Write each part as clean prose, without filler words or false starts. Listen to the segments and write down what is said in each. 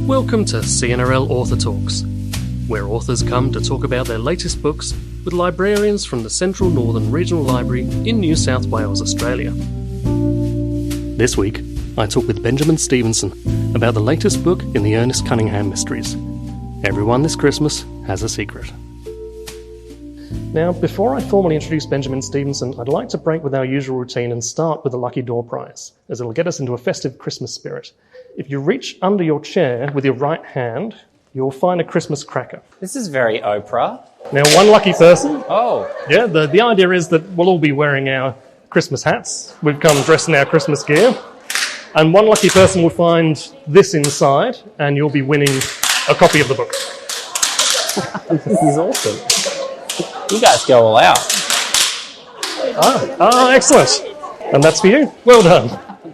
Welcome to CNRL Author Talks, where authors come to talk about their latest books with librarians from the Central Northern Regional Library in New South Wales, Australia. This week, I talk with Benjamin Stevenson about the latest book in the Ernest Cunningham mysteries. Everyone this Christmas has a secret. Now, before I formally introduce Benjamin Stevenson, I'd like to break with our usual routine and start with the Lucky Door Prize, as it'll get us into a festive Christmas spirit. If you reach under your chair with your right hand, you'll find a Christmas cracker. This is very Oprah. Now, one lucky person. Oh. Yeah, the idea is that we'll all be wearing our Christmas hats. We've come dressed in our Christmas gear. And one lucky person will find this inside, and you'll be winning a copy of the book. This is awesome. You guys go all out. Excellent. And that's for you. Well done.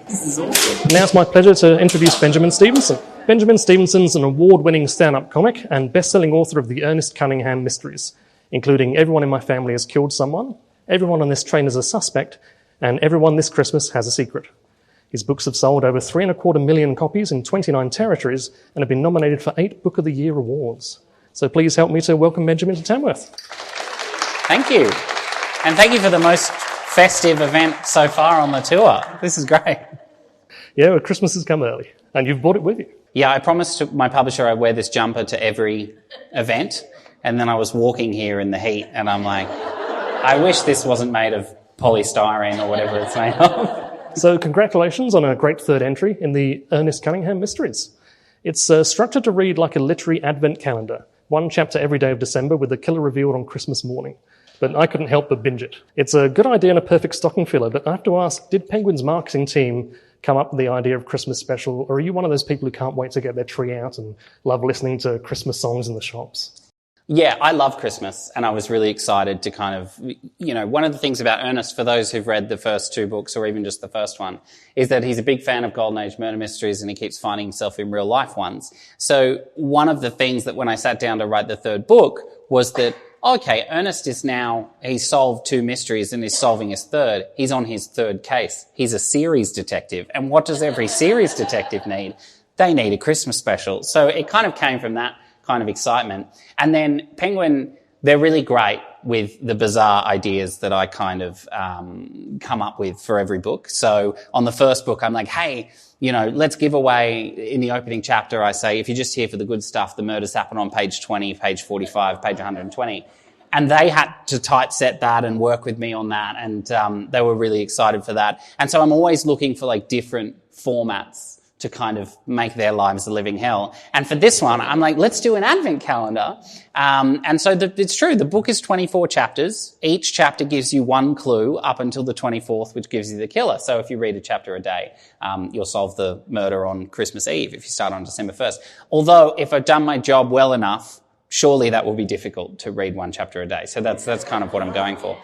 This is awesome. Now it's my pleasure to introduce Benjamin Stevenson. Benjamin Stevenson's an award-winning stand-up comic and best-selling author of the Ernest Cunningham mysteries, including Everyone in My Family Has Killed Someone, Everyone on This Train is a Suspect, and Everyone This Christmas Has a Secret. His books have sold over 3.25 million copies in 29 territories and have been nominated for 8 Book of the Year awards. So please help me to welcome Benjamin to Tamworth. Thank you. And thank you for the most festive event so far on the tour. This is great. Yeah, well, Christmas has come early, and you've brought it with you. Yeah, I promised to my publisher I'd wear this jumper to every event, and then I was walking here in the heat, and I'm like, I wish this wasn't made of polystyrene or whatever it's made of. So congratulations on a great third entry in the Ernest Cunningham mysteries. It's structured to read like a literary advent calendar, one chapter every day of December with the killer revealed on Christmas morning. But I couldn't help but binge it. It's a good idea and a perfect stocking filler, but I have to ask, did Penguin's marketing team come up with the idea of Christmas special, or are you one of those people who can't wait to get their tree out and love listening to Christmas songs in the shops? Yeah, I love Christmas, and I was really excited to kind of, one of the things about Ernest, for those who've read the first 2 books or even just the first one, is that he's a big fan of Golden Age murder mysteries and he keeps finding himself in real life ones. So one of the things that when I sat down to write the 3rd book was that, okay, Ernest is now, he's solved 2 mysteries and is solving his 3rd. He's on his 3rd case. He's a series detective. And what does every series detective need? They need a Christmas special. So it kind of came from that kind of excitement. And then Penguin, they're really great with the bizarre ideas that I kind of come up with for every book. So on the first book, I'm like, hey, let's give away, in the opening chapter, I say, if you're just here for the good stuff, the murders happen on page 20, page 45, page 120. And they had to typeset that and work with me on that. And they were really excited for that. And so I'm always looking for different formats to kind of make their lives a living hell. And for this one, I'm like, let's do an advent calendar. And so it's true. The book is 24 chapters. Each chapter gives you 1 clue up until the 24th, which gives you the killer. So if you read a chapter a day, you'll solve the murder on Christmas Eve if you start on December 1st. Although if I've done my job well enough, surely that will be difficult to read 1 chapter a day. So that's kind of what I'm going for.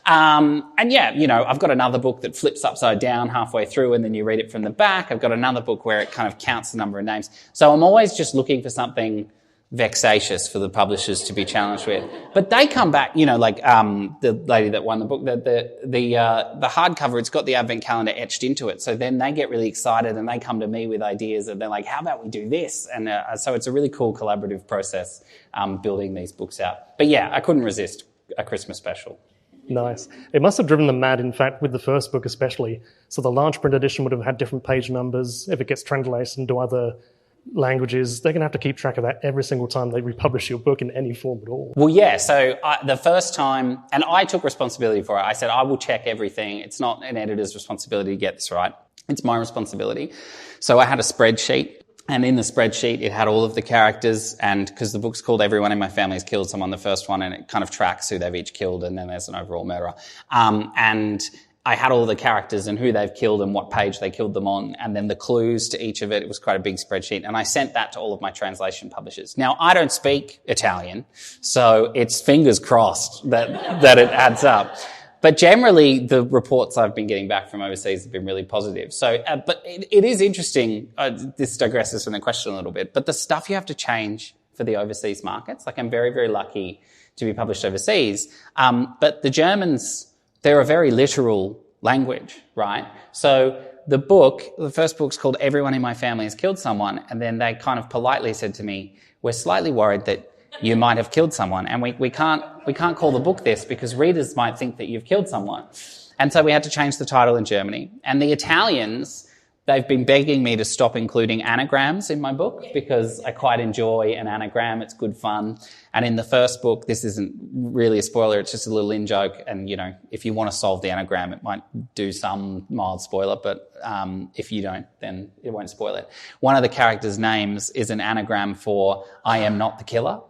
And yeah, I've got another book that flips upside down halfway through and then you read it from the back. I've got another book where it kind of counts the number of names. So I'm always just looking for something vexatious for the publishers to be challenged with. But they come back, the lady that won the book, the hardcover, it's got the advent calendar etched into it. So then they get really excited and they come to me with ideas and they're like, how about we do this? And so it's a really cool collaborative process, building these books out. But yeah, I couldn't resist a Christmas special. Nice. It must have driven them mad, in fact, with the first book especially. So the large print edition would have had different page numbers. If it gets translated into other languages, they're going to have to keep track of that every single time they republish your book in any form at all. Well, yeah. So the first time, and I took responsibility for it. I said, I will check everything. It's not an editor's responsibility to get this right. It's my responsibility. So I had a spreadsheet. And in the spreadsheet, it had all of the characters, and because the book's called Everyone in My Family Has Killed Someone, the first one, and it kind of tracks who they've each killed, and then there's an overall murderer. And I had all the characters and who they've killed and what page they killed them on, and then the clues to each of it. It was quite a big spreadsheet, and I sent that to all of my translation publishers. Now, I don't speak Italian, so it's fingers crossed that it adds up. But generally, the reports I've been getting back from overseas have been really positive. So, but it is interesting. This digresses from the question a little bit, but the stuff you have to change for the overseas markets, I'm very, very lucky to be published overseas. But the Germans, they're a very literal language, right? So the first book's called Everyone in My Family Has Killed Someone, and then they kind of politely said to me, we're slightly worried that you might have killed someone, and we can't call the book this because readers might think that you've killed someone. And so we had to change the title in Germany. And the Italians, they've been begging me to stop including anagrams in my book because I quite enjoy an anagram. It's good fun. And in the first book, this isn't really a spoiler. It's just a little in-joke. And, you know, if you want to solve the anagram, it might do some mild spoiler. But if you don't, then it won't spoil it. One of the characters' names is an anagram for I am not the killer.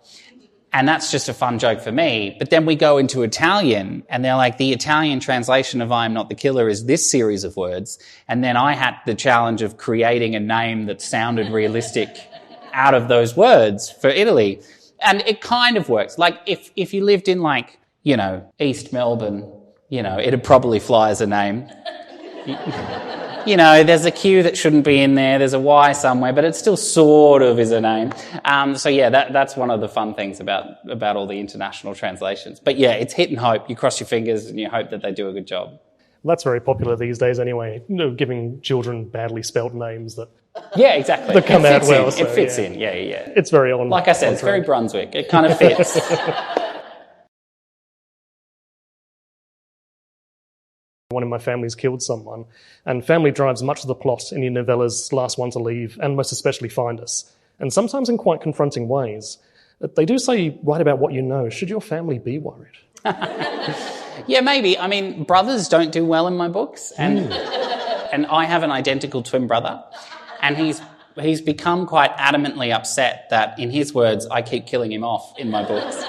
And that's just a fun joke for me. But then we go into Italian and they're like, the Italian translation of I am not the killer is this series of words. And then I had the challenge of creating a name that sounded realistic out of those words for Italy. And it kind of works. Like if you lived in like, you know, East Melbourne, you know, it'd probably fly as a name. You know, there's a Q that shouldn't be in there, there's a Y somewhere, but it still sort of is a name. So yeah, that's one of the fun things about all the international translations. But yeah, it's hit and hope. You cross your fingers and you hope that they do a good job. That's very popular these days anyway, you know, giving children badly spelt names that... Yeah, exactly. That come out well. It fits in, yeah. It's very on. Like I said, it's very Brunswick. It kind of fits. One in my family's killed someone, and family drives much of the plot in your novella's Last One to Leave, and most especially Find Us, and sometimes in quite confronting ways. They do say write about what you know. Should your family be worried? Yeah, maybe. I mean, brothers don't do well in my books, and I have an identical twin brother, and he's become quite adamantly upset that, in his words, I keep killing him off in my books.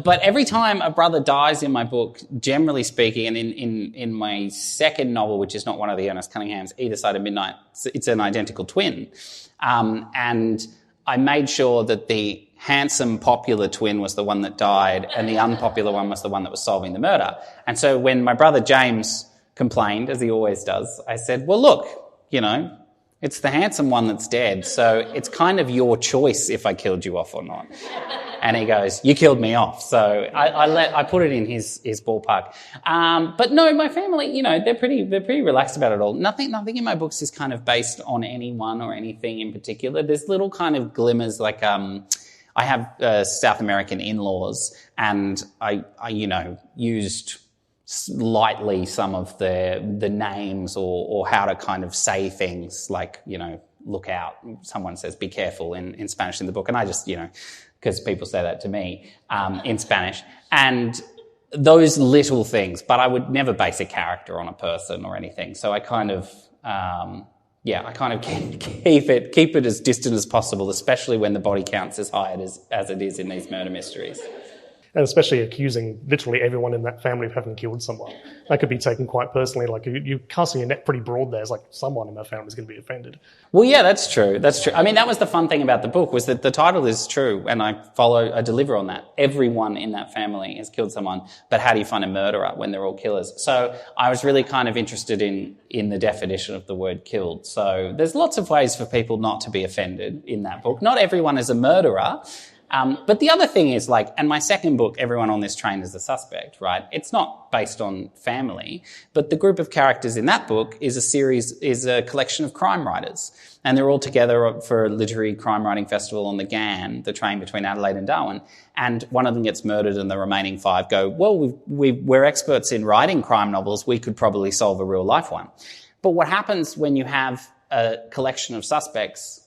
But every time a brother dies in my book, generally speaking, and in my second novel, which is not one of the Ernest Cunninghams, Either Side of Midnight, it's an identical twin. And I made sure that the handsome, popular twin was the one that died and the unpopular one was the one that was solving the murder. And so when my brother James complained, as he always does, I said, well, look, you know, it's the handsome one that's dead, so it's kind of your choice if I killed you off or not. And he goes, you killed me off. So I put it in his ballpark. But no, my family, you know, they're pretty relaxed about it all. Nothing in my books is kind of based on anyone or anything in particular. There's little kind of glimmers, like I have South American in-laws, and I you know, used lightly some of the names or how to kind of say things, like, you know, look out. Someone says be careful in Spanish in the book, and I just, you know, because people say that to me in Spanish. And those little things, but I would never base a character on a person or anything. So I kind of, keep it as distant as possible, especially when the body count's as high as it is in these murder mysteries. And especially accusing literally everyone in that family of having killed someone. That could be taken quite personally. Like, you're casting your net pretty broad there. It's like, someone in my family is going to be offended. Well, yeah, that's true. That's true. I mean, that was the fun thing about the book, was that the title is true, and I deliver on that. Everyone in that family has killed someone, but how do you find a murderer when they're all killers? So I was really kind of interested in the definition of the word killed. So there's lots of ways for people not to be offended in that book. Not everyone is a murderer. But the other thing is, like, and my second book, Everyone on This Train is a Suspect, right? It's not based on family, but the group of characters in that book is a collection of crime writers. And they're all together for a literary crime writing festival on the GAN, the train between Adelaide and Darwin. And one of them gets murdered and the remaining 5 go, well, we're experts in writing crime novels. We could probably solve a real life one. But what happens when you have a collection of suspects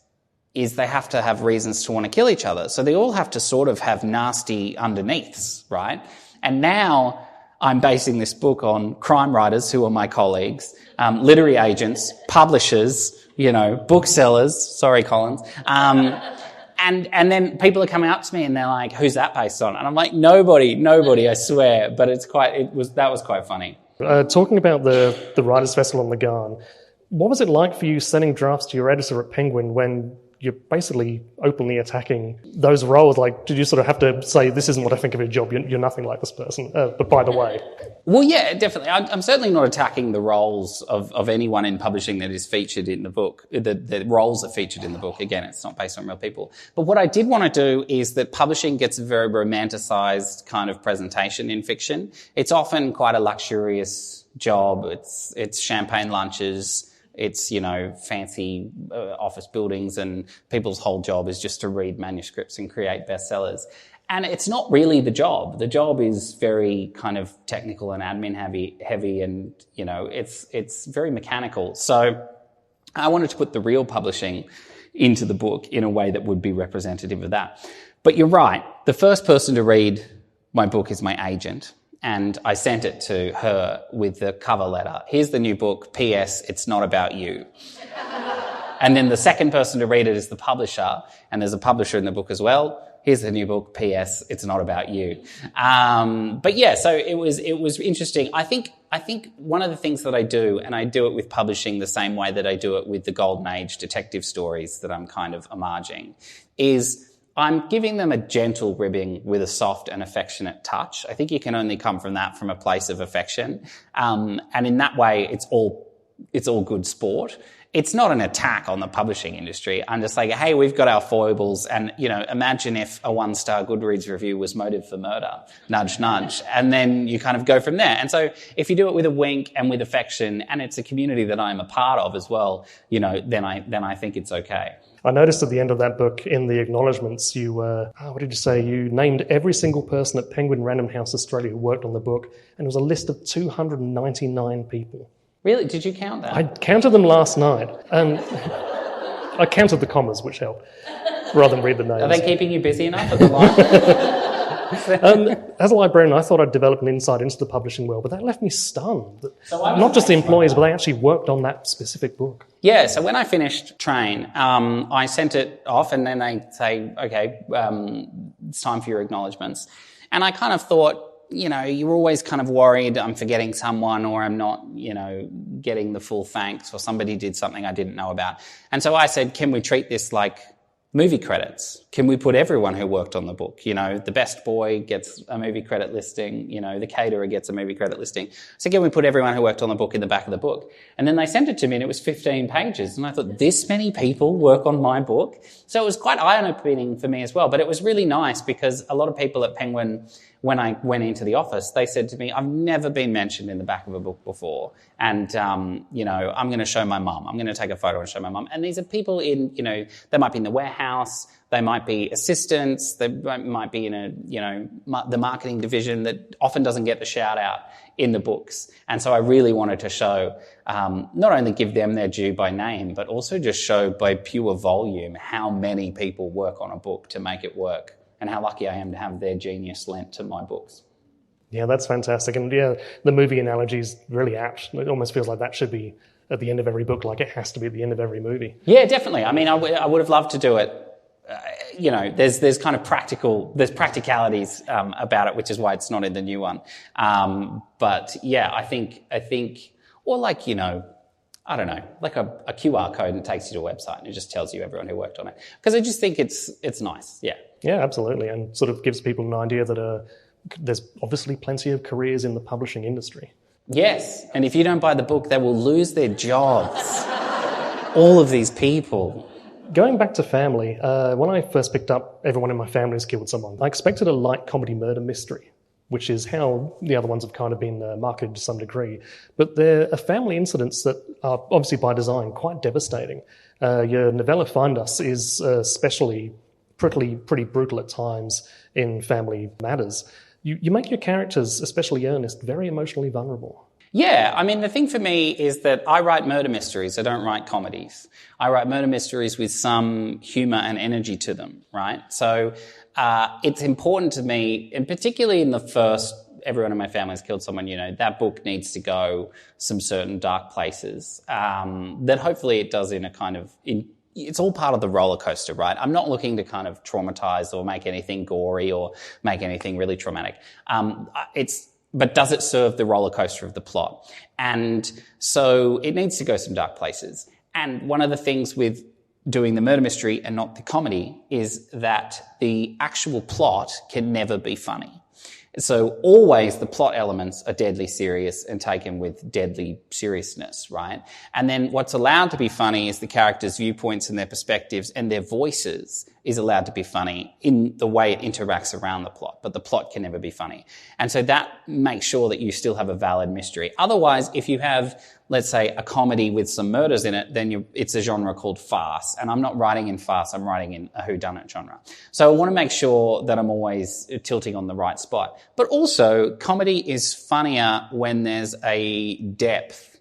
is they have to have reasons to want to kill each other. So they all have to sort of have nasty underneaths, right? And now I'm basing this book on crime writers who are my colleagues, literary agents, publishers, you know, booksellers, sorry, Collins, and then people are coming up to me and they're like, who's that based on? And I'm like, nobody, I swear. But that was quite funny. Talking about the Writers' Festival on the Garn, what was it like for you sending drafts to your editor at Penguin when you're basically openly attacking those roles. Like, did you sort of have to say, this isn't what I think of your job, you're nothing like this person, but by the way? Well, yeah, definitely. I'm certainly not attacking the roles of anyone in publishing that is featured in the book. The roles are featured in the book. Again, it's not based on real people. But what I did want to do is that publishing gets a very romanticised kind of presentation in fiction. It's often quite a luxurious job. It's champagne lunches. It's, fancy office buildings, and people's whole job is just to read manuscripts and create bestsellers. And it's not really the job. The job is very kind of technical and admin heavy and, it's very mechanical. So I wanted to put the real publishing into the book in a way that would be representative of that. But you're right. The first person to read my book is my agent. And I sent it to her with the cover letter. Here's the new book, P.S. It's not about you. And then the second person to read it is the publisher, and there's a publisher in the book as well. Here's the new book, P.S. It's not about you. But yeah, so it was interesting. I think one of the things that I do, and I do it with publishing the same way that I do it with the Golden Age detective stories that I'm kind of homaging, is I'm giving them a gentle ribbing with a soft and affectionate touch. I think you can only come from a place of affection. And in that way, it's all good sport. It's not an attack on the publishing industry. I'm just like, hey, we've got our foibles, and, imagine if a 1-star Goodreads review was motive for murder. Nudge, nudge. And then you kind of go from there. And so if you do it with a wink and with affection, and it's a community that I'm a part of as well, then I think it's okay. I noticed at the end of that book, in the acknowledgements, you what did you say? You named every single person at Penguin Random House Australia who worked on the book, and it was a list of 299 people. Really? Did you count that? I counted them last night, and I counted the commas, which helped, rather than read the names. Are they keeping you busy enough at the library? As a librarian, I thought I'd develop an insight into the publishing world, but that left me stunned. Not just the employees, but they actually worked on that specific book. Yeah, so when I finished Train, I sent it off, and then they say, okay, it's time for your acknowledgements. And I kind of thought, you're always kind of worried I'm forgetting someone, or I'm not, getting the full thanks, or somebody did something I didn't know about. And so I said, can we treat this like movie credits? Can we put everyone who worked on the book? The best boy gets a movie credit listing, the caterer gets a movie credit listing. So can we put everyone who worked on the book in the back of the book? And then they sent it to me, and it was 15 pages. And I thought, this many people work on my book? So it was quite eye-opening for me as well. But it was really nice, because a lot of people at Penguin, when I went into the office, they said to me, I've never been mentioned in the back of a book before. And, I'm going to show my mum. I'm going to take a photo and show my mum. And these are people in, they might be in the warehouse, they might be assistants, they might be in the marketing division that often doesn't get the shout out in the books. And so I really wanted to show, not only give them their due by name, but also just show by pure volume how many people work on a book to make it work, and how lucky I am to have their genius lent to my books. Yeah, that's fantastic. And yeah, the movie analogy is really apt. It almost feels like that should be at the end of every book, like it has to be at the end of every movie. Yeah, definitely. I mean, I would have loved to do it. There's kind of practicalities about it, which is why it's not in the new one. But yeah, I think, or like, I don't know, like a QR code, and it takes you to a website and it just tells you everyone who worked on it. Because I just think it's nice, yeah. Yeah, absolutely, and sort of gives people an idea that there's obviously plenty of careers in the publishing industry. Yes, and if you don't buy the book, they will lose their jobs. All of these people. Going back to family, when I first picked up Everyone in My Family Has Killed Someone, I expected a light comedy murder mystery, which is how the other ones have kind of been marketed to some degree. But they're family incidents that are obviously by design quite devastating. Your novella Find Us is especially pretty brutal at times in family matters. You make your characters, especially Ernest, very emotionally vulnerable. Yeah, I mean, the thing for me is that I write murder mysteries. I don't write comedies. I write murder mysteries with some humour and energy to them, right? So it's important to me, and particularly in the first Everyone in My Family Has Killed Someone, that book needs to go some certain dark places that hopefully it does in a kind of... It's all part of the roller coaster, right? I'm not looking to kind of traumatize or make anything gory or make anything really traumatic. But does it serve the roller coaster of the plot? And so it needs to go some dark places. And one of the things with doing the murder mystery and not the comedy is that the actual plot can never be funny. So always the plot elements are deadly serious and taken with deadly seriousness, right? And then what's allowed to be funny is the characters' viewpoints and their perspectives, and their voices is allowed to be funny in the way it interacts around the plot, but the plot can never be funny. And so that makes sure that you still have a valid mystery. Otherwise, if you have, let's say, a comedy with some murders in it, then it's a genre called farce. And I'm not writing in farce, I'm writing in a whodunit genre. So I want to make sure that I'm always tilting on the right spot. But also, comedy is funnier when there's a depth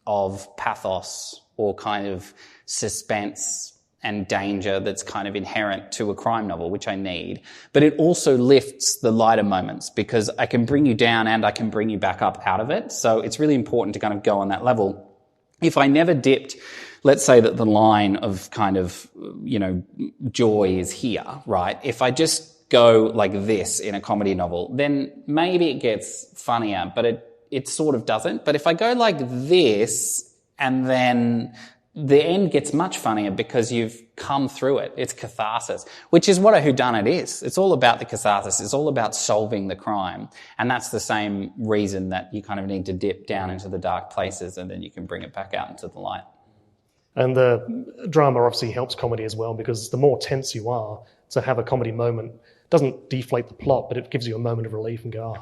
of pathos or kind of suspense and danger that's kind of inherent to a crime novel, which I need. But it also lifts the lighter moments because I can bring you down and I can bring you back up out of it. So it's really important to kind of go on that level. If I never dipped, let's say that the line of kind of, joy is here, right? If I just go like this in a comedy novel, then maybe it gets funnier, but it sort of doesn't. But if I go like this and then the end gets much funnier because you've come through it. It's catharsis, which is what a whodunit is. It's all about the catharsis. It's all about solving the crime. And that's the same reason that you kind of need to dip down into the dark places and then you can bring it back out into the light. And the drama obviously helps comedy as well, because the more tense you are, to have a comedy moment doesn't deflate the plot, but it gives you a moment of relief and go,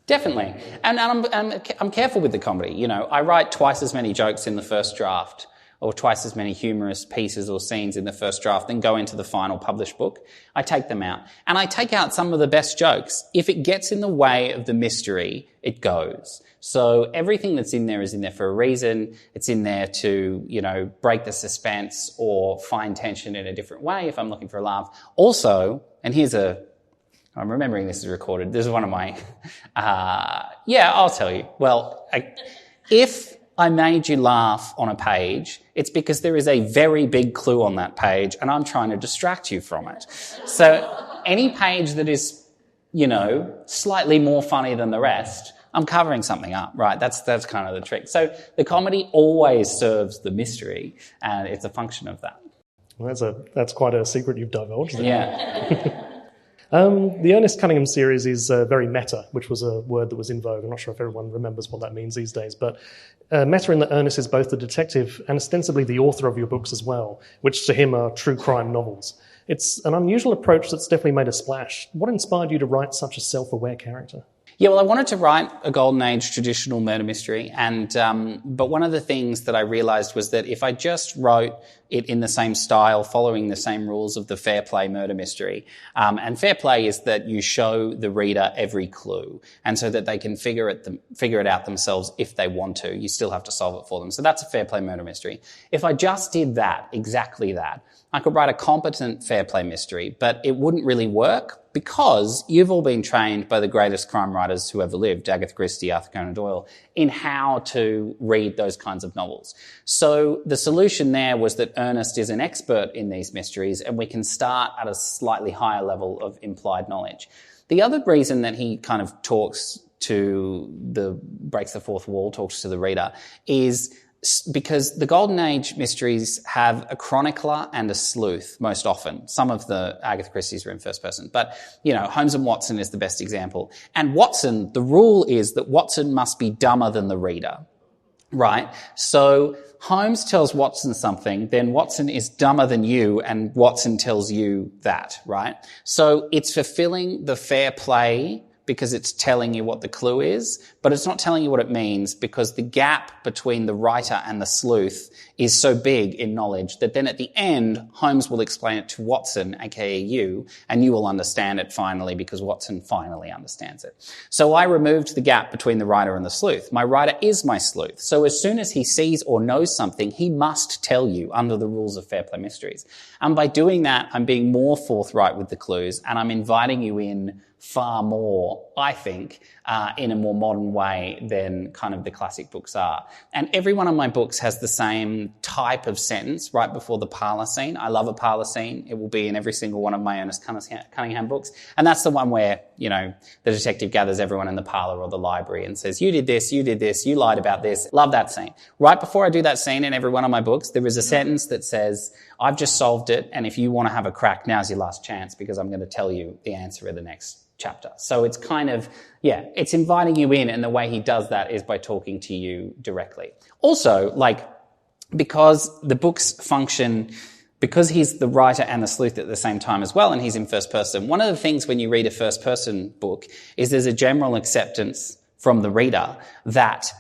Definitely. And I'm careful with the comedy. I write twice as many jokes in the first draft or twice as many humorous pieces or scenes in the first draft than go into the final published book. I take them out. And I take out some of the best jokes. If it gets in the way of the mystery, it goes. So everything that's in there is in there for a reason. It's in there to, break the suspense or find tension in a different way if I'm looking for a laugh. Also, and I'm remembering this is recorded. This is one of my, I'll tell you. Well, if I made you laugh on a page, it's because there is a very big clue on that page and I'm trying to distract you from it. So any page that is, slightly more funny than the rest, I'm covering something up, right? That's kind of the trick. So the comedy always serves the mystery and it's a function of that. Well, that's quite a secret you've divulged. Yeah. The Ernest Cunningham series is very meta, which was a word that was in vogue. I'm not sure if everyone remembers what that means these days, but meta in that Ernest is both the detective and ostensibly the author of your books as well, which to him are true crime novels. It's an unusual approach that's definitely made a splash. What inspired you to write such a self-aware character? Yeah, well, I wanted to write a golden age traditional murder mystery, but one of the things that I realised was that if I just wrote it in the same style, following the same rules of the fair play murder mystery, and fair play is that you show the reader every clue, and so that they can figure it out themselves if they want to. You still have to solve it for them. So that's a fair play murder mystery. If I just did that, exactly that, I could write a competent fair play mystery, but it wouldn't really work because you've all been trained by the greatest crime writers who ever lived, Agatha Christie, Arthur Conan Doyle, in how to read those kinds of novels. So the solution there was that Ernest is an expert in these mysteries and we can start at a slightly higher level of implied knowledge. The other reason that he kind of breaks the fourth wall, talks to the reader, is because the Golden Age mysteries have a chronicler and a sleuth most often. Some of the Agatha Christie's are in first person. But, Holmes and Watson is the best example. And Watson, the rule is that Watson must be dumber than the reader, right? So Holmes tells Watson something, then Watson is dumber than you and Watson tells you that, right? So it's fulfilling the fair play because it's telling you what the clue is, but it's not telling you what it means because the gap between the writer and the sleuth is so big in knowledge that then at the end, Holmes will explain it to Watson, aka you, and you will understand it finally because Watson finally understands it. So I removed the gap between the writer and the sleuth. My writer is my sleuth. So as soon as he sees or knows something, he must tell you under the rules of fair play mysteries. And by doing that, I'm being more forthright with the clues and I'm inviting you in far more, I think, in a more modern way than kind of the classic books are. And every one of my books has the same type of sentence right before the parlour scene. I love a parlour scene. It will be in every single one of my Ernest Cunningham books. And that's the one where, you know, the detective gathers everyone in the parlour or the library and says, you did this, you lied about this. Love that scene. Right before I do that scene in every one of my books, there is a sentence that says, I've just solved it, and if you want to have a crack, now's your last chance, because I'm going to tell you the answer in the next chapter. So it's kind of, it's inviting you in, and the way he does that is by talking to you directly. Also, like, because the books function, because he's the writer and the sleuth at the same time as well, and he's in first person, one of the things when you read a first person book is there's a general acceptance from the reader that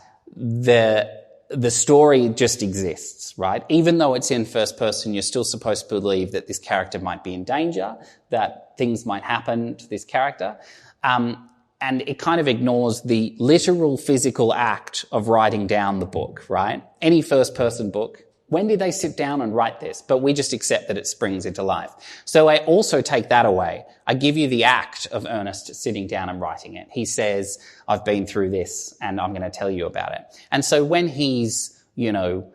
the story just exists, right? Even though it's in first person, you're still supposed to believe that this character might be in danger, that things might happen to this character. And it kind of ignores the literal physical act of writing down the book, right? Any first person book, when did they sit down and write this? But we just accept that it springs into life. So I also take that away. I give you the act of Ernest sitting down and writing it. He says, I've been through this and I'm going to tell you about it. And so when he's, you know,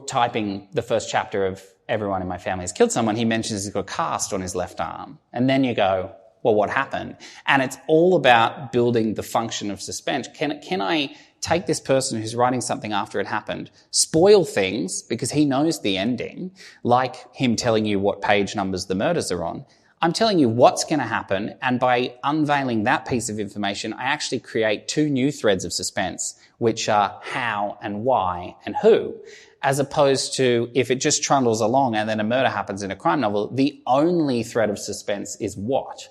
typing the first chapter of Everyone in My Family Has Killed Someone, he mentions he's got a cast on his left arm. And then you go, well, what happened? And it's all about building the function of suspense. Can I take this person who's writing something after it happened, spoil things because he knows the ending, like him telling you what page numbers the murders are on. I'm telling you what's going to happen, and by unveiling that piece of information, I actually create two new threads of suspense, which are how and why and who, as opposed to if it just trundles along and then a murder happens in a crime novel, the only thread of suspense is what.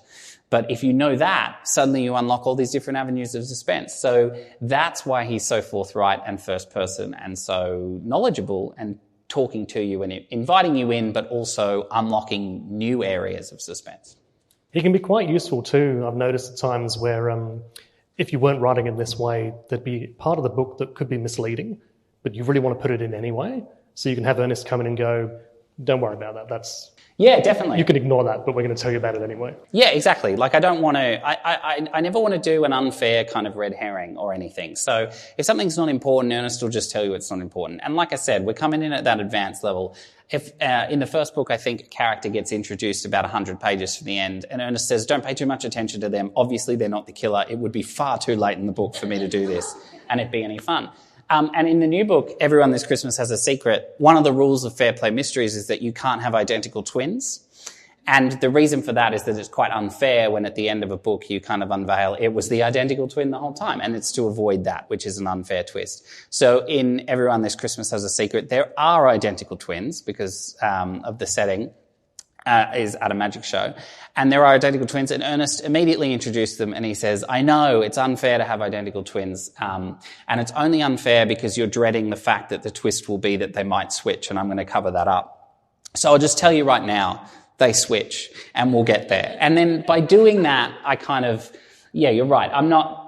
But if you know that, suddenly you unlock all these different avenues of suspense. So that's why he's so forthright and first person and so knowledgeable and talking to you and inviting you in, but also unlocking new areas of suspense. He can be quite useful too. I've noticed at times where if you weren't writing in this way, there'd be part of the book that could be misleading, but you really want to put it in anyway. So you can have Ernest come in and go, don't worry about that. Yeah, definitely. You can ignore that, but we're going to tell you about it anyway. Yeah, exactly. Like I don't want to, I never want to do an unfair kind of red herring or anything. So if something's not important, Ernest will just tell you it's not important. And like I said, we're coming in at that advanced level. If in the first book, I think a character gets introduced about 100 pages from the end, and Ernest says, don't pay too much attention to them. Obviously, they're not the killer. It would be far too late in the book for me to do this, and it'd be any fun. And in the new book, Everyone This Christmas Has a Secret, one of the rules of Fair Play Mysteries is that you can't have identical twins. And the reason for that is that it's quite unfair when at the end of a book you kind of unveil it was the identical twin the whole time. And it's to avoid that, which is an unfair twist. So in Everyone This Christmas Has a Secret, there are identical twins because of the setting. Is at a magic show, and there are identical twins, and Ernest immediately introduced them, and he says, I know it's unfair to have identical twins, and it's only unfair because you're dreading the fact that the twist will be that they might switch, and I'm going to cover that up. So I'll just tell you right now, they switch, and we'll get there. And then by doing that, I kind of, you're right, I'm not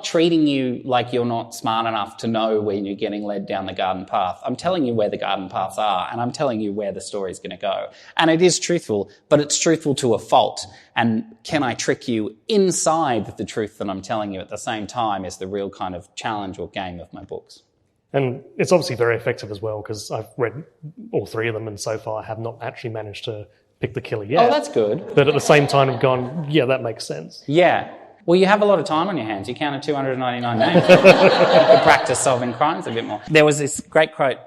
treating you like you're not smart enough to know when you're getting led down the garden path. I'm telling you where the garden paths are, and I'm telling you where the story's going to go. And it is truthful, but it's truthful to a fault. And can I trick you inside the truth that I'm telling you at the same time is the real kind of challenge or game of my books. And it's obviously very effective as well, because I've read all three of them and so far have not actually managed to pick the killer yet. Oh, that's good. But at the same time I've gone, yeah, that makes sense. Yeah. Well, you have a lot of time on your hands. You counted 299 names. You could practice solving crimes a bit more. There was this great quote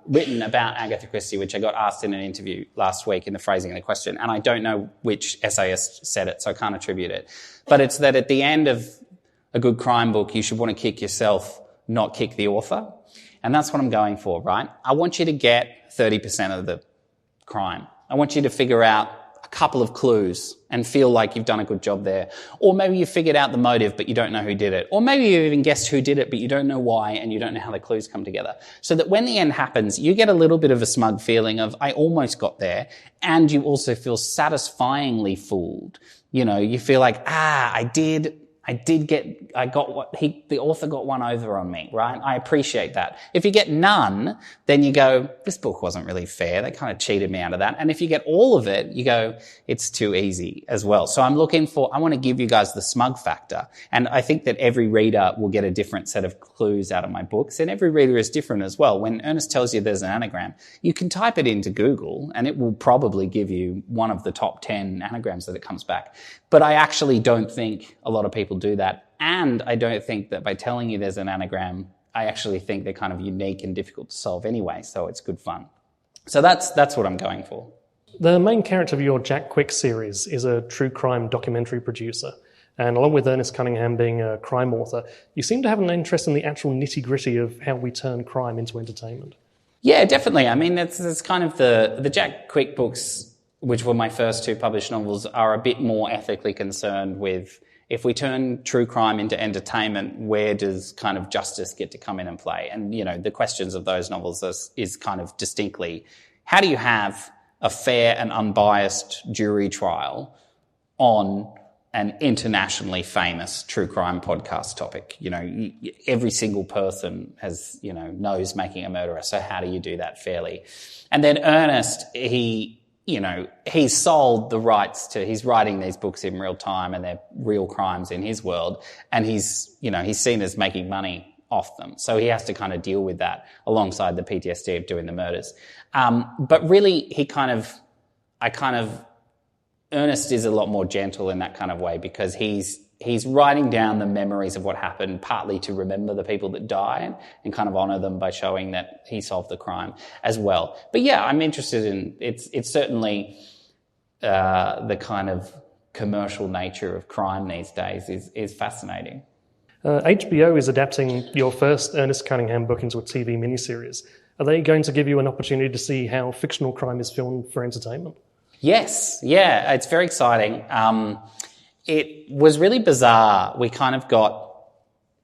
written about Agatha Christie, which I got asked in an interview last week in the phrasing of the question, and I don't know which essayist said it, so I can't attribute it. But it's that at the end of a good crime book, you should want to kick yourself, not kick the author. And that's what I'm going for, right? I want you to get 30% of the crime. I want you to figure out a couple of clues and feel like you've done a good job there. Or maybe you figured out the motive, but you don't know who did it. Or maybe you even guessed who did it, but you don't know why and you don't know how the clues come together. So that when the end happens, you get a little bit of a smug feeling of, I almost got there. And you also feel satisfyingly fooled. You know, you feel like, I did the author got one over on me, right? I appreciate that. If you get none, then you go, this book wasn't really fair. They kind of cheated me out of that. And if you get all of it, you go, it's too easy as well. So I want to give you guys the smug factor. And I think that every reader will get a different set of clues out of my books, and every reader is different as well. When Ernest tells you there's an anagram, you can type it into Google and it will probably give you one of the top 10 anagrams that it comes back. But I actually don't think a lot of people do that. And I don't think that by telling you there's an anagram, I actually think they're kind of unique and difficult to solve anyway. So it's good fun. So that's what I'm going for. The main character of your Jack Quick series is a true crime documentary producer. And along with Ernest Cunningham being a crime author, you seem to have an interest in the actual nitty-gritty of how we turn crime into entertainment. Yeah, definitely. I mean, that's kind of the Jack Quick books, which were my first two published novels, are a bit more ethically concerned with, if we turn true crime into entertainment, where does kind of justice get to come in and play? And, the questions of those novels is kind of distinctly, how do you have a fair and unbiased jury trial on an internationally famous true crime podcast topic? Every single person knows making a murderer. So how do you do that fairly? And then Ernest, he's sold the rights he's writing these books in real time and they're real crimes in his world. And he's seen as making money off them. So he has to kind of deal with that alongside the PTSD of doing the murders. But really Ernest is a lot more gentle in that kind of way, because he's writing down the memories of what happened, partly to remember the people that died and kind of honour them by showing that he solved the crime as well. But yeah, I'm interested in it's certainly the kind of commercial nature of crime these days is fascinating. HBO is adapting your first Ernest Cunningham book into a TV miniseries. Are they going to give you an opportunity to see how fictional crime is filmed for entertainment? Yes, yeah, it's very exciting. It was really bizarre. We kind of got,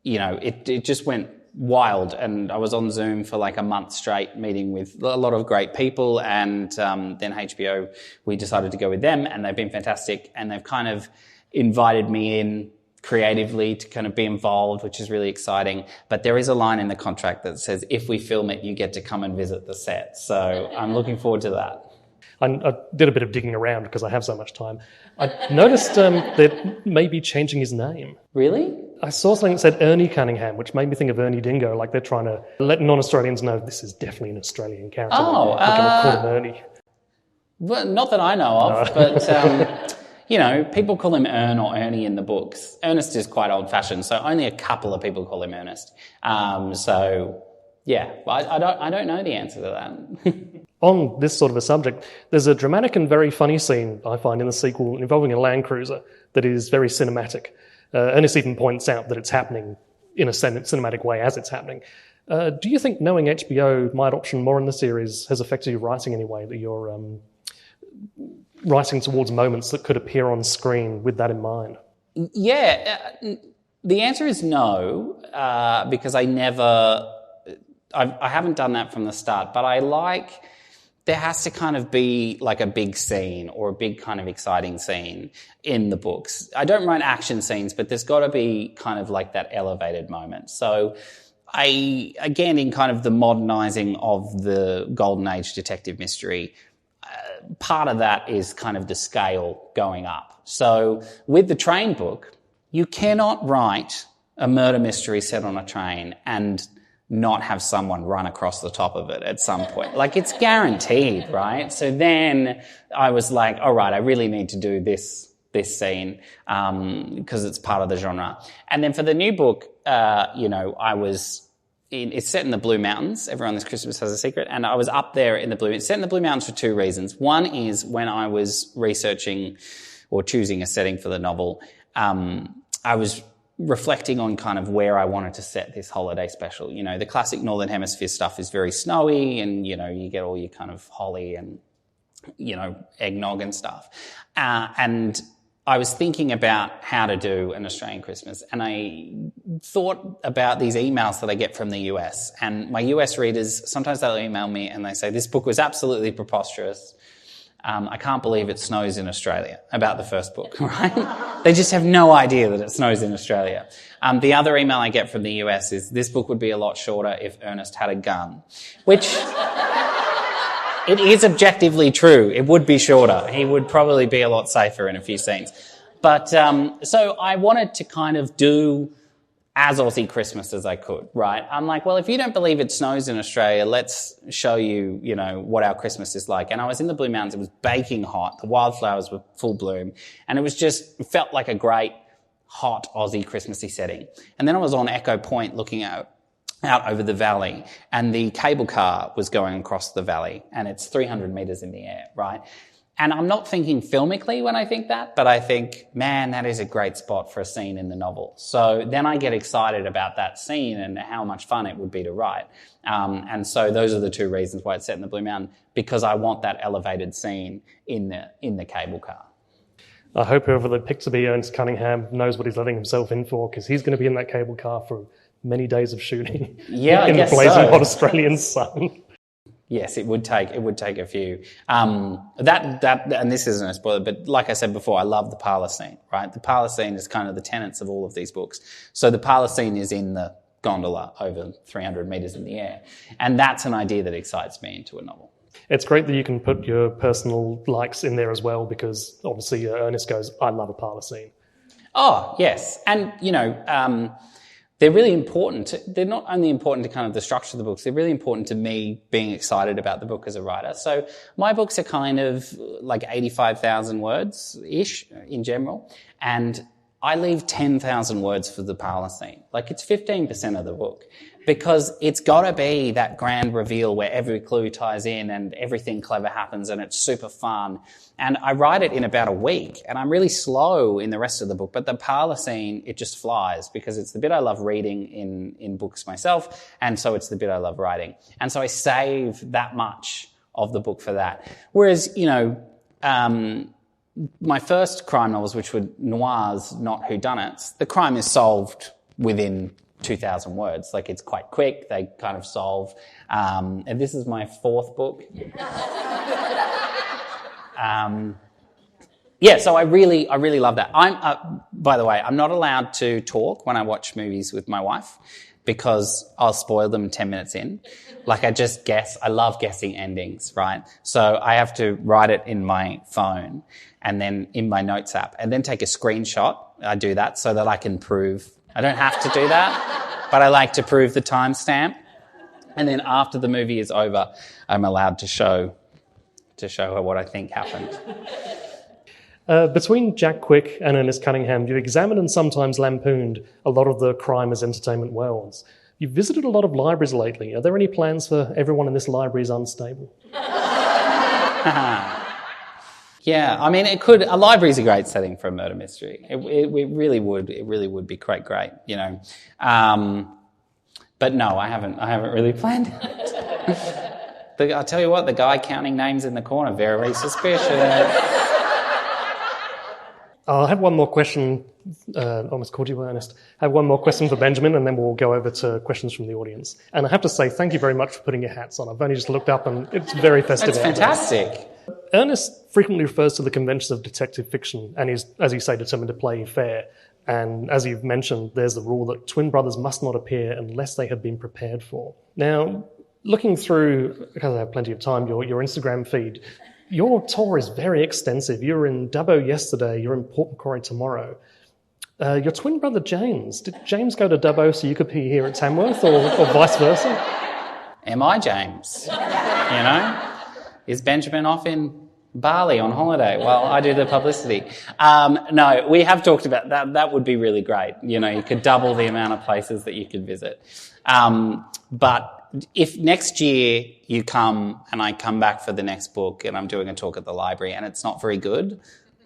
it just went wild, and I was on Zoom for like a month straight meeting with a lot of great people, and then HBO, we decided to go with them, and they've been fantastic, and they've kind of invited me in creatively to kind of be involved, which is really exciting. But there is a line in the contract that says, if we film it, you get to come and visit the set. So I'm looking forward to that. I did a bit of digging around because I have so much time. I noticed that maybe changing his name. Really? I saw something that said Ernie Cunningham, which made me think of Ernie Dingo, like they're trying to let non-Australians know this is definitely an Australian character. Oh, we can call him Ernie. Well, not that I know of, no. But, people call him Ern or Ernie in the books. Ernest is quite old-fashioned, so only a couple of people call him Ernest. Yeah, I don't know the answer to that. On this sort of a subject, there's a dramatic and very funny scene, I find, in the sequel involving a Land Cruiser that is very cinematic. Ernest even points out that it's happening in a cinematic way as it's happening. Do you think knowing HBO might option more in the series has affected your writing in any way, that you're writing towards moments that could appear on screen with that in mind? Yeah, the answer is no, because I haven't done that from the start, but there has to kind of be like a big scene or a big kind of exciting scene in the books. I don't write action scenes, but there's got to be kind of like that elevated moment. So again, in kind of the modernising of the Golden Age detective mystery, part of that is kind of the scale going up. So with the train book, you cannot write a murder mystery set on a train and not have someone run across the top of it at some point. Like, it's guaranteed, right? So then I was like, all right, I really need to do this scene, because it's part of the genre. And then for the new book, it's set in the Blue Mountains. Everyone this Christmas has a secret. And I was up there in the Blue Mountains. It's set in the Blue Mountains for two reasons. One is when I was researching or choosing a setting for the novel, I was reflecting on kind of where I wanted to set this holiday special. The classic Northern Hemisphere stuff is very snowy, and, you get all your kind of holly and, eggnog and stuff. And I was thinking about how to do an Australian Christmas, and I thought about these emails that I get from the US. And my US readers, sometimes they'll email me and they say, this book was absolutely preposterous. I can't believe it snows in Australia, about the first book, right? They just have no idea that it snows in Australia. The other email I get from the US is, this book would be a lot shorter if Ernest had a gun, which it is objectively true. It would be shorter. He would probably be a lot safer in a few scenes. But so I wanted to kind of do as Aussie Christmas as I could, right? I'm like, well, if you don't believe it snows in Australia, let's show you, you know, what our Christmas is like. And I was in the Blue Mountains. It was baking hot. The wildflowers were full bloom. And it was just, it felt like a great, hot Aussie Christmassy setting. And then I was on Echo Point looking out over the valley, and the cable car was going across the valley, and it's 300 metres in the air, right? And I'm not thinking filmically when I think that, but I think, man, that is a great spot for a scene in the novel. So then I get excited about that scene and how much fun it would be to write. And so those are the two reasons why it's set in the Blue Mountain, because I want that elevated scene in the cable car. I hope whoever they pick to be Ernest Cunningham knows what he's letting himself in for, because he's going to be in that cable car for many days of shooting. Yeah, in I guess the blazing so. hot Australian sun. Yes, it would take a few. And this isn't a spoiler, but like I said before, I love the parlour scene, right? The parlour scene is kind of the tenets of all of these books. So the parlour scene is in the gondola over 300 metres in the air. And that's an idea that excites me into a novel. It's great that you can put your personal likes in there as well, because obviously Ernest goes, I love a parlour scene. Oh, yes. And, you know, they're really important. They're not only important to kind of the structure of the books, they're really important to me being excited about the book as a writer. So my books are kind of like 85,000 words-ish in general, and I leave 10,000 words for the parlour scene. Like, it's 15% of the book, because it's got to be that grand reveal where every clue ties in and everything clever happens and it's super fun. And I write it in about a week, and I'm really slow in the rest of the book. But the parlour scene, it just flies, because it's the bit I love reading in books myself, and so it's the bit I love writing. And so I save that much of the book for that. Whereas, you know, my first crime novels, which were noirs, not whodunits, the crime is solved within 2,000 words. Like, it's quite quick. They kind of solve. And this is my fourth book. Yeah, so I really love that. By the way, I'm not allowed to talk when I watch movies with my wife, because I'll spoil them 10 minutes in. Like, I just guess. I love guessing endings, right? So I have to write it in my phone and then in my notes app, and then take a screenshot. I do that so that I can prove. I don't have to do that, but I like to prove the timestamp. And then after the movie is over, I'm allowed to show her what I think happened. Between Jack Quick and Ernest Cunningham, you've examined and sometimes lampooned a lot of the crime as entertainment worlds. You've visited a lot of libraries lately. Are there any plans for everyone in this library is unstable? Yeah, I mean, it could. A library is a great setting for a murder mystery. It really would. It really would be quite great, you know. But no, I haven't really planned it. I'll tell you what, the guy counting names in the corner, very suspicious. I have one more question. Almost called you Ernest. I have one more question for Benjamin, and then we'll go over to questions from the audience. And I have to say, thank you very much for putting your hats on. I've only just looked up, and it's very festive. It's fantastic. Ernest frequently refers to the conventions of detective fiction, and is, as you say, determined to play fair. And as you've mentioned, there's the rule that twin brothers must not appear unless they have been prepared for. Now, looking through, because I have plenty of time, your Instagram feed, your tour is very extensive. You were in Dubbo yesterday, you're in Port Macquarie tomorrow. Your twin brother James, did James go to Dubbo so you could be here at Tamworth, or vice versa? Am I James? You know? Is Benjamin off in Bali on holiday? Well, I do the publicity. No, we have talked about that. That would be really great. You know, you could double the amount of places that you could visit. But if next year you come and I come back for the next book and I'm doing a talk at the library and it's not very good,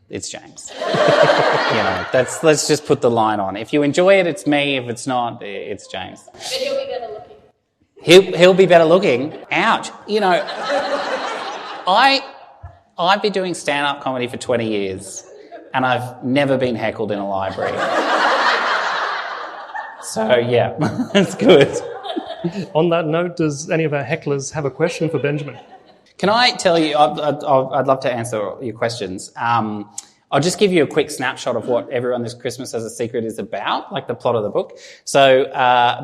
it's James. You know, let's just put the line on. If you enjoy it, it's me. If it's not, it's James. But he'll be better looking. He'll be better looking. Ouch. You know, I've been doing stand-up comedy for 20 years and I've never been heckled in a library. So, yeah, it's good. On that note, does any of our hecklers have a question for Benjamin? Can I tell you, I'd love to answer your questions. I'll just give you a quick snapshot of what Everyone This Christmas Has a Secret is about, like the plot of the book. So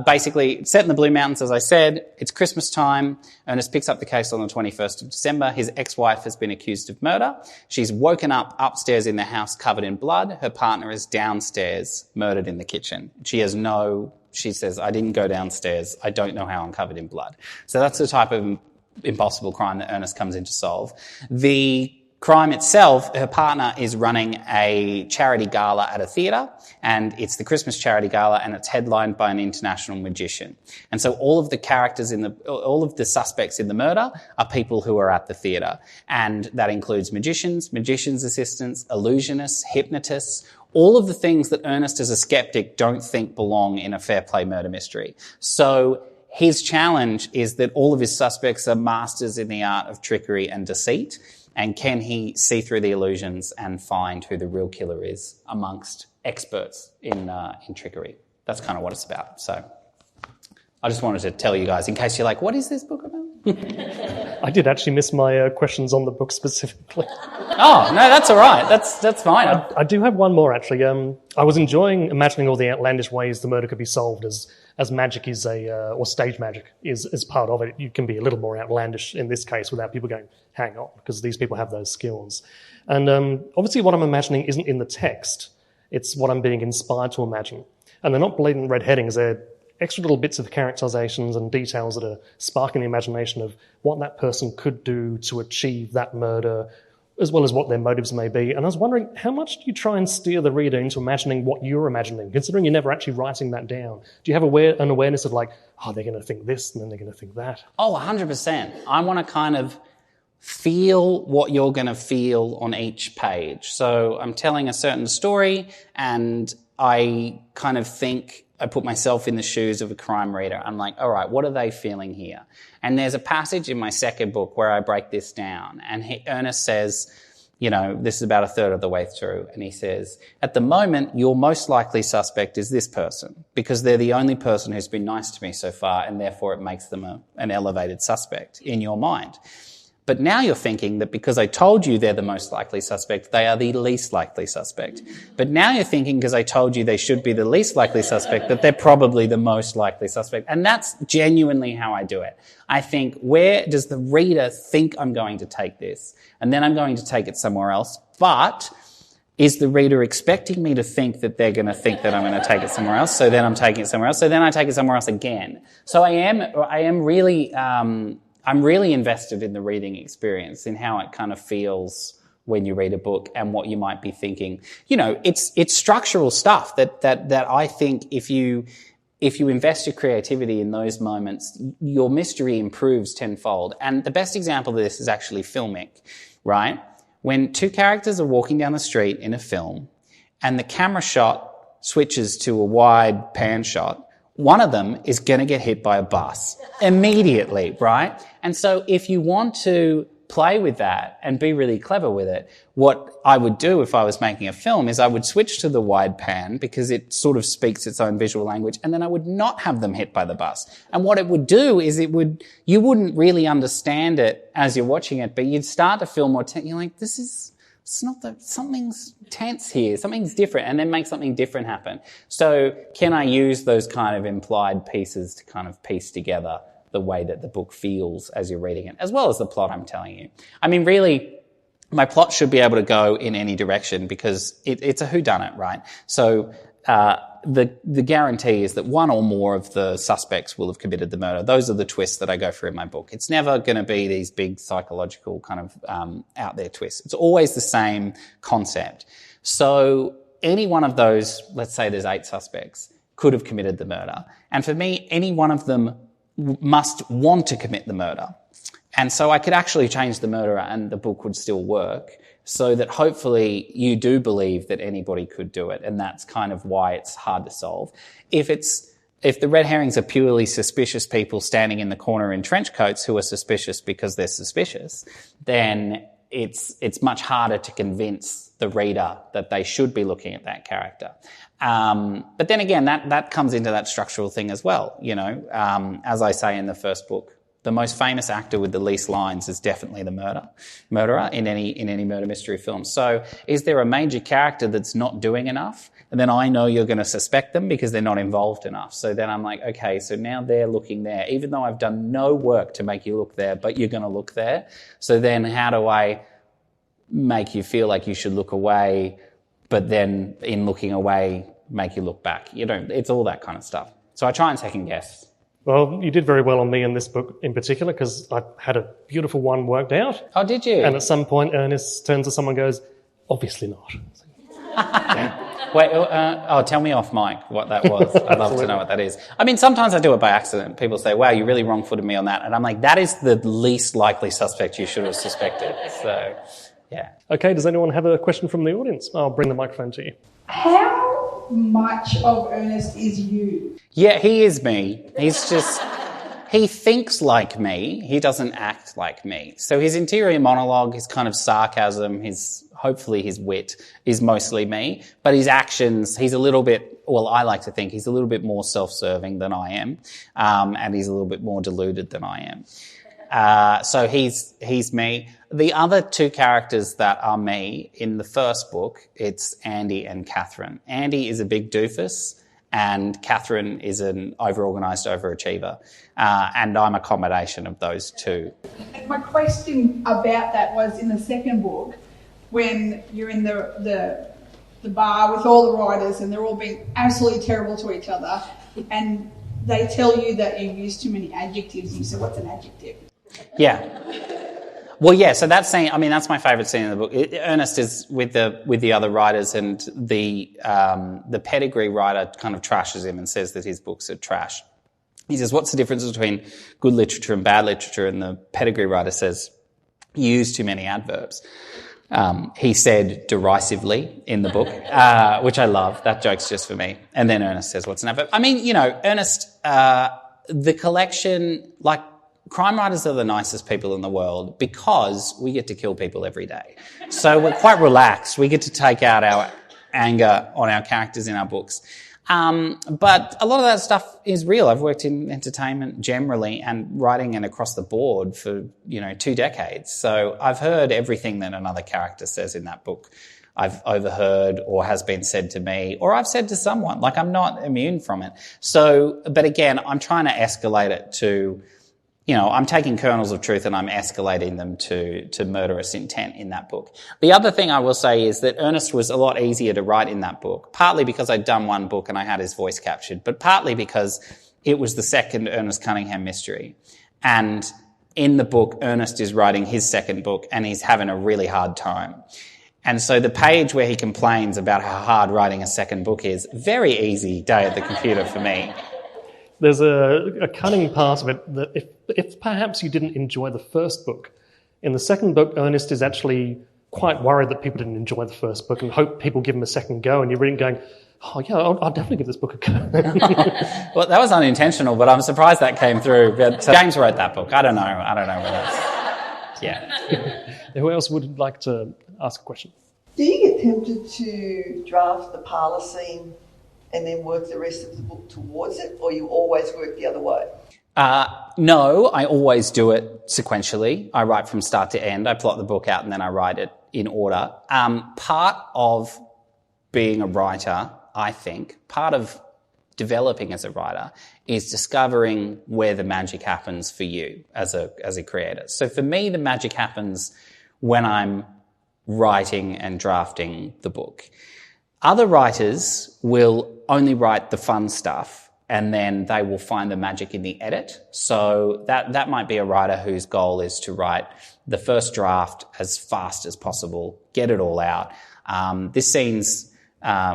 basically, it's set in the Blue Mountains, as I said. It's Christmas time. Ernest picks up the case on the 21st of December. His ex-wife has been accused of murder. She's woken up upstairs in the house covered in blood. Her partner is downstairs, murdered in the kitchen. She says, I didn't go downstairs. I don't know how I'm covered in blood. So that's the type of impossible crime that Ernest comes in to solve. The crime itself, her partner is running a charity gala at a theatre, and it's the Christmas charity gala, and it's headlined by an international magician. And so all of the suspects in the murder are people who are at the theatre, and that includes magicians, magicians' assistants, illusionists, hypnotists, all of the things that Ernest as a skeptic don't think belong in a fair play murder mystery. So his challenge is that all of his suspects are masters in the art of trickery and deceit. And can he see through the illusions and find who the real killer is amongst experts in trickery? That's kind of what it's about. So I just wanted to tell you guys, in case you're like, what is this book about? I did actually miss my questions on the book specifically. Oh, no, that's all right. That's fine. I do have one more, actually. I was enjoying imagining all the outlandish ways the murder could be solved as magic is or stage magic is part of it. You can be a little more outlandish in this case without people going, hang on, because these people have those skills. And obviously what I'm imagining isn't in the text. It's what I'm being inspired to imagine. And they're not blatant red headings. They're extra little bits of characterizations and details that are sparking the imagination of what that person could do to achieve that murder, as well as what their motives may be. And I was wondering, how much do you try and steer the reader into imagining what you're imagining, considering you're never actually writing that down? Do you have an awareness of like, oh, they're going to think this and then they're going to think that? Oh, 100%. I want to kind of feel what you're going to feel on each page. So I'm telling a certain story and I kind of think, I put myself in the shoes of a crime reader. I'm like, all right, what are they feeling here? And there's a passage in my second book where I break this down. And Ernest says, this is about a third of the way through. And he says, at the moment, your most likely suspect is this person because they're the only person who's been nice to me so far, and therefore it makes them an elevated suspect in your mind. But now you're thinking that because I told you they're the most likely suspect, they are the least likely suspect. But now you're thinking because I told you they should be the least likely suspect, that they're probably the most likely suspect. And that's genuinely how I do it. I think, where does the reader think I'm going to take this? And then I'm going to take it somewhere else. But is the reader expecting me to think that they're going to think that I'm going to take it somewhere else? So then I'm taking it somewhere else. So then I take it somewhere else again. So I'm really invested in the reading experience, in how it kind of feels when you read a book and what you might be thinking. It's structural stuff that I think if you invest your creativity in those moments, your mystery improves tenfold. And the best example of this is actually filmic, right? When two characters are walking down the street in a film and the camera shot switches to a wide pan shot, one of them is going to get hit by a bus immediately, right? And so if you want to play with that and be really clever with it, what I would do if I was making a film is I would switch to the wide pan because it sort of speaks its own visual language, and then I would not have them hit by the bus. And what it would do is you wouldn't really understand it as you're watching it, but you'd start to feel more you're like, something's tense here, something's different, and then make something different happen. So can I use those kind of implied pieces to kind of piece together the way that the book feels as you're reading it, as well as the plot I'm telling you? I mean, really, my plot should be able to go in any direction because it's a whodunit, right? So the guarantee is that one or more of the suspects will have committed the murder. Those are the twists that I go through in my book. It's never going to be these big psychological kind of out there twists. It's always the same concept. So any one of those, let's say there's 8 suspects, could have committed the murder. And for me, any one of them must want to commit the murder. And so I could actually change the murderer and the book would still work, so that hopefully you do believe that anybody could do it. And that's kind of why it's hard to solve. If the red herrings are purely suspicious people standing in the corner in trench coats who are suspicious because they're suspicious, then it's much harder to convince the reader that they should be looking at that character. But then again, that comes into that structural thing as well. As I say in the first book, The most famous actor with the least lines is definitely the murderer in any murder mystery film. So is there a major character that's not doing enough? And then I know you're going to suspect them because they're not involved enough. So then I'm like, okay, so now they're looking there, even though I've done no work to make you look there, but you're going to look there. So then how do I make you feel like you should look away, but then in looking away, make you look back? It's all that kind of stuff. So I try and second guess. Well, you did very well on me in this book in particular because I had a beautiful one worked out. Oh, did you? And at some point, Ernest turns to someone and goes, obviously not. Wait, tell me off mic what that was. I'd love to know what that is. I mean, sometimes I do it by accident. People say, wow, you really wrong-footed me on that. And I'm like, that is the least likely suspect you should have suspected. So, yeah. Okay, does anyone have a question from the audience? I'll bring the microphone to you. How much of Ernest is you? Yeah, he is me. He thinks like me. He doesn't act like me. So his interior monologue, his kind of sarcasm, hopefully his wit is mostly me. But his actions, he's a little bit, well, I like to think he's a little bit more self-serving than I am. And he's a little bit more deluded than I am. So he's me. The other two characters that are me in the first book, it's Andy and Catherine. Andy is a big doofus and Catherine is an over-organised overachiever. And I'm a combination of those two. My question about that was in the second book, when you're in the bar with all the writers and they're all being absolutely terrible to each other and they tell you that you use too many adjectives. You say, what's an adjective? Yeah. Well, yeah, so that scene, I mean, that's my favourite scene in the book. Ernest is with the other writers and the pedigree writer kind of trashes him and says that his books are trash. He says, what's the difference between good literature and bad literature? And the pedigree writer says, you use too many adverbs. He said derisively in the book, which I love. That joke's just for me. And then Ernest says, what's an adverb? I mean, Ernest, the collection, like, crime writers are the nicest people in the world because we get to kill people every day. So we're quite relaxed. We get to take out our anger on our characters in our books. But a lot of that stuff is real. I've worked in entertainment generally and writing and across the board for, 2 decades. So I've heard everything that another character says in that book. I've overheard or has been said to me or I've said to someone. Like, I'm not immune from it. So, but again, I'm trying to escalate it to, I'm taking kernels of truth and I'm escalating them to murderous intent in that book. The other thing I will say is that Ernest was a lot easier to write in that book, partly because I'd done one book and I had his voice captured, but partly because it was the second Ernest Cunningham mystery. And in the book, Ernest is writing his second book and he's having a really hard time. And so the page where he complains about how hard writing a second book is, very easy day at the computer for me. There's a cunning part of it that if perhaps you didn't enjoy the first book, in the second book, Ernest is actually quite worried that people didn't enjoy the first book and hope people give him a second go, and you're reading going, oh yeah, I'll definitely give this book a go. Well, that was unintentional, but I'm surprised that came through. But James wrote that book. I don't know whether that's... Yeah. Who else would like to ask a question? Do you get tempted to draft the parlour scene and then work the rest of the book towards it, or you always work the other way? No, I always do it sequentially. I write from start to end. I plot the book out and then I write it in order. Part of being a writer, I think, part of developing as a writer is discovering where the magic happens for you as a creator. So for me, the magic happens when I'm writing and drafting the book. Other writers will only write the fun stuff and then they will find the magic in the edit. So that might be a writer whose goal is to write the first draft as fast as possible, get it all out. This scene's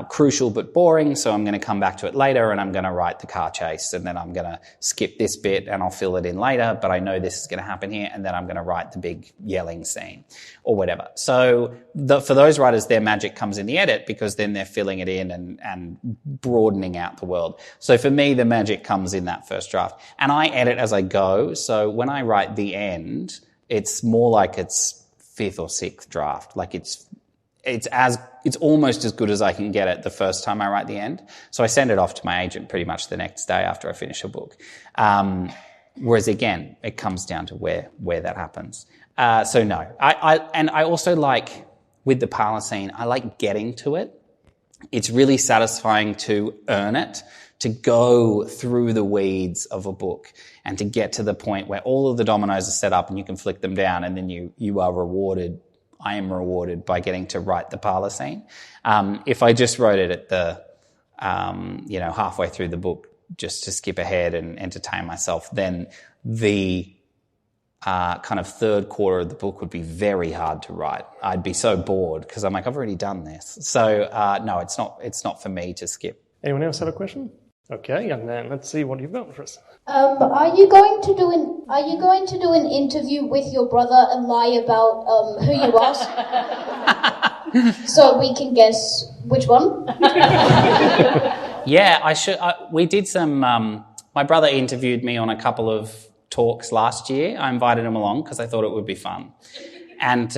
crucial but boring, so I'm going to come back to it later and I'm going to write the car chase and then I'm going to skip this bit and I'll fill it in later, but I know this is going to happen here, and then I'm going to write the big yelling scene or whatever. So for those writers, their magic comes in the edit because then they're filling it in and broadening out the world. So for me, the magic comes in that first draft. And I edit as I go, so when I write the end, it's more like it's fifth or sixth draft. Like it's almost as good as I can get it the first time I write the end. So I send it off to my agent pretty much the next day after I finish a book. Whereas again, it comes down to where that happens. So no, I also like, with the parlour scene, I like getting to it. It's really satisfying to earn it, to go through the weeds of a book and to get to the point where all of the dominoes are set up and you can flick them down, and then you are rewarded. I am rewarded by getting to write the parlour scene. If I just wrote it at the, halfway through the book, just to skip ahead and entertain myself, then the kind of third quarter of the book would be very hard to write. I'd be so bored because I'm like, I've already done this. So no, it's not for me to skip. Anyone else have a question? Okay, young man, let's see what you've got for us. Are you going to do an interview with your brother and lie about who you are, so we can guess which one? Yeah, I should. We did some. My brother interviewed me on a couple of talks last year. I invited him along because I thought it would be fun. And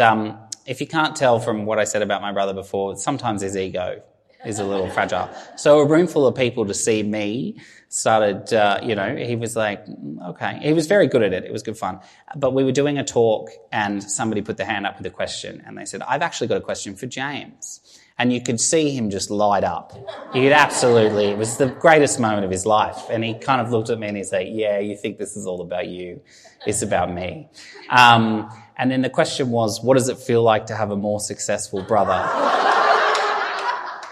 if you can't tell from what I said about my brother before, sometimes his ego is a little fragile. So a room full of people to see me started, he was like, okay. He was very good at it. It was good fun. But we were doing a talk and somebody put their hand up with a question and they said, I've actually got a question for James. And you could see him just light up. It was the greatest moment of his life. And he kind of looked at me and he said, yeah, you think this is all about you. It's about me. And then the question was, what does it feel like to have a more successful brother?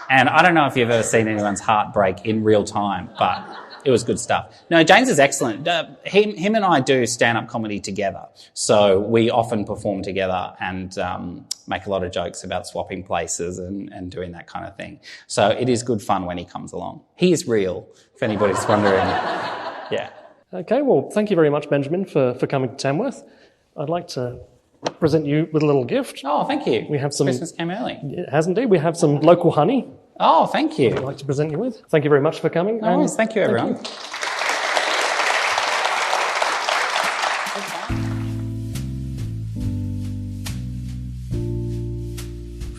And I don't know if you've ever seen anyone's heart break in real time, but it was good stuff. No, James is excellent. Him and I do stand-up comedy together. So we often perform together and make a lot of jokes about swapping places and doing that kind of thing. So it is good fun when he comes along. He is real, if anybody's wondering. Yeah. Okay, well, thank you very much, Benjamin, for coming to Tamworth. I'd like to present you with a little gift. Oh, thank you. We have some... Christmas came early. It has indeed. We have some local honey. Oh, thank you. I'd like to present you with. Thank you very much for coming. No worries. Thank you, everyone. Thank you.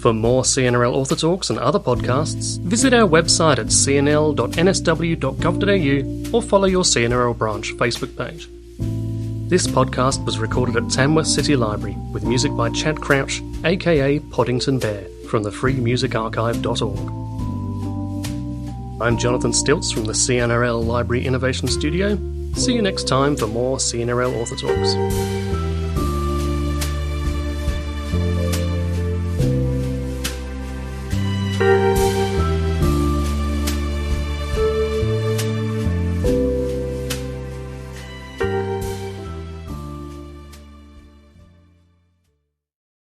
For more CNRL Author Talks and other podcasts, visit our website at cnl.nsw.gov.au or follow your CNRL branch Facebook page. This podcast was recorded at Tamworth City Library with music by Chad Crouch, aka Poddington Bear, from the freemusicarchive.org. I'm Jonathan Stilts from the CNRL Library Innovation Studio. See you next time for more CNRL Author Talks.